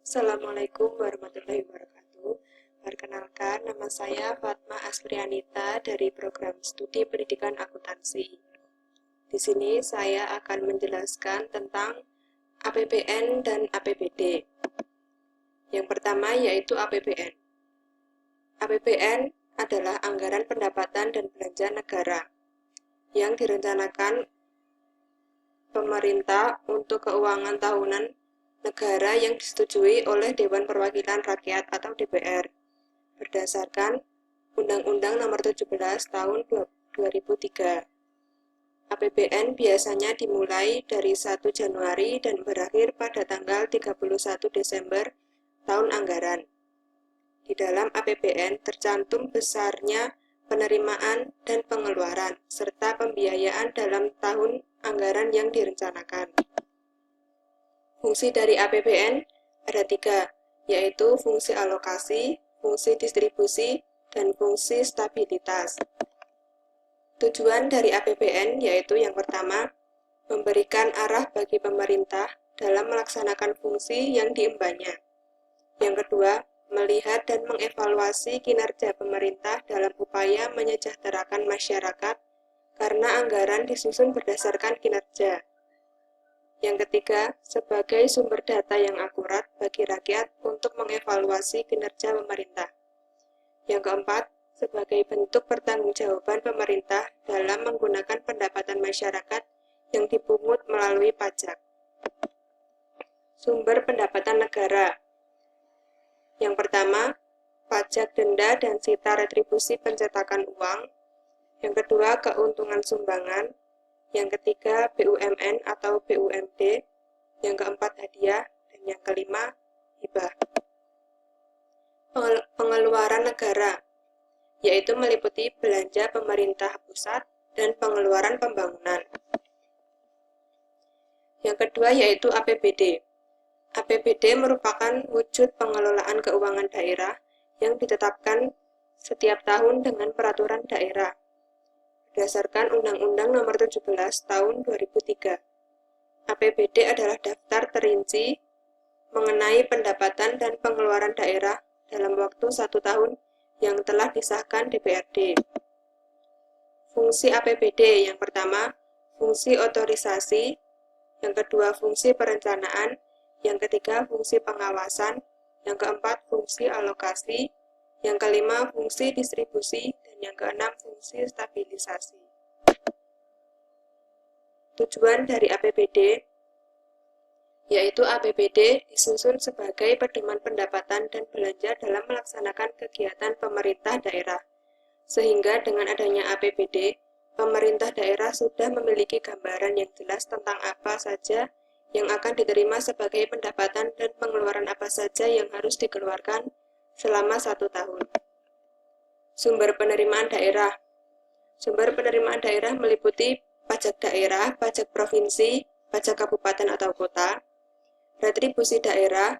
Assalamualaikum warahmatullahi wabarakatuh. Perkenalkan, nama saya Fatma Asprianita dari program studi pendidikan akuntansi. Di sini saya akan menjelaskan tentang APBN dan APBD. Yang pertama yaitu APBN. APBN adalah anggaran pendapatan dan belanja negara yang direncanakan pemerintah untuk keuangan tahunan negara yang disetujui oleh Dewan Perwakilan Rakyat atau DPR berdasarkan Undang-Undang Nomor 17 Tahun 2003. APBN biasanya dimulai dari 1 Januari dan berakhir pada tanggal 31 Desember tahun anggaran. Di dalam APBN tercantum besarnya penerimaan dan pengeluaran serta pembiayaan dalam tahun anggaran yang direncanakan. Fungsi dari APBN ada 3, yaitu fungsi alokasi, fungsi distribusi, dan fungsi stabilitas. Tujuan dari APBN yaitu yang pertama, memberikan arah bagi pemerintah dalam melaksanakan fungsi yang diembannya. Yang kedua, melihat dan mengevaluasi kinerja pemerintah dalam upaya menyejahterakan masyarakat karena anggaran disusun berdasarkan kinerja. Yang ketiga, sebagai sumber data yang akurat bagi rakyat untuk mengevaluasi kinerja pemerintah. Yang keempat, sebagai bentuk pertanggungjawaban pemerintah dalam menggunakan pendapatan masyarakat yang dipungut melalui pajak. Sumber pendapatan negara. Yang pertama, pajak denda dan sita retribusi pencetakan uang. Yang kedua, keuntungan sumbangan. Yang ketiga, BUMN atau BUMD. Yang keempat, hadiah. Dan yang kelima, hibah. Pengeluaran negara, yaitu meliputi belanja pemerintah pusat dan pengeluaran pembangunan. Yang kedua yaitu APBD. APBD merupakan wujud pengelolaan keuangan daerah yang ditetapkan setiap tahun dengan peraturan daerah berdasarkan Undang-Undang Nomor 17 Tahun 2003. APBD adalah daftar terinci mengenai pendapatan dan pengeluaran daerah dalam waktu 1 tahun yang telah disahkan DPRD. Fungsi APBD yang pertama, fungsi otorisasi, yang kedua fungsi perencanaan, yang ketiga fungsi pengawasan, yang keempat fungsi alokasi, yang kelima fungsi distribusi, dan yang keenam fungsi stabilisasi. Tujuan dari APBD yaitu APBD disusun sebagai pedoman pendapatan dan belanja dalam melaksanakan kegiatan pemerintah daerah. Sehingga dengan adanya APBD, pemerintah daerah sudah memiliki gambaran yang jelas tentang apa saja yang akan diterima sebagai pendapatan dan pengeluaran apa saja yang harus dikeluarkan selama 1 tahun. Sumber penerimaan daerah. Sumber penerimaan daerah meliputi pajak daerah, pajak provinsi, pajak kabupaten atau kota, retribusi daerah,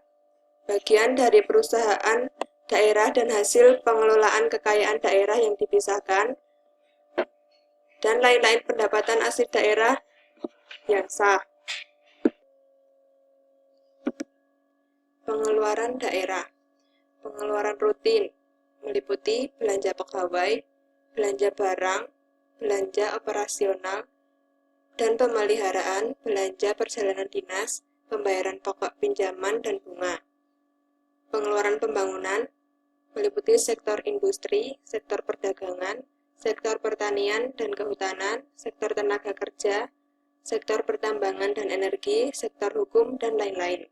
bagian dari perusahaan daerah dan hasil pengelolaan kekayaan daerah yang dipisahkan, dan lain-lain pendapatan asli daerah yang sah. Pengeluaran daerah. Pengeluaran rutin meliputi belanja pegawai, belanja barang, belanja operasional, dan pemeliharaan, belanja perjalanan dinas, pembayaran pokok pinjaman dan bunga. Pengeluaran pembangunan meliputi sektor industri, sektor perdagangan, sektor pertanian dan kehutanan, sektor tenaga kerja, sektor pertambangan dan energi, sektor hukum, dan lain-lain.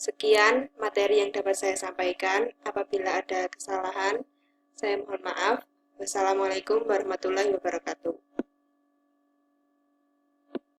Sekian materi yang dapat saya sampaikan. Apabila ada kesalahan, saya mohon maaf. Wassalamualaikum warahmatullahi wabarakatuh.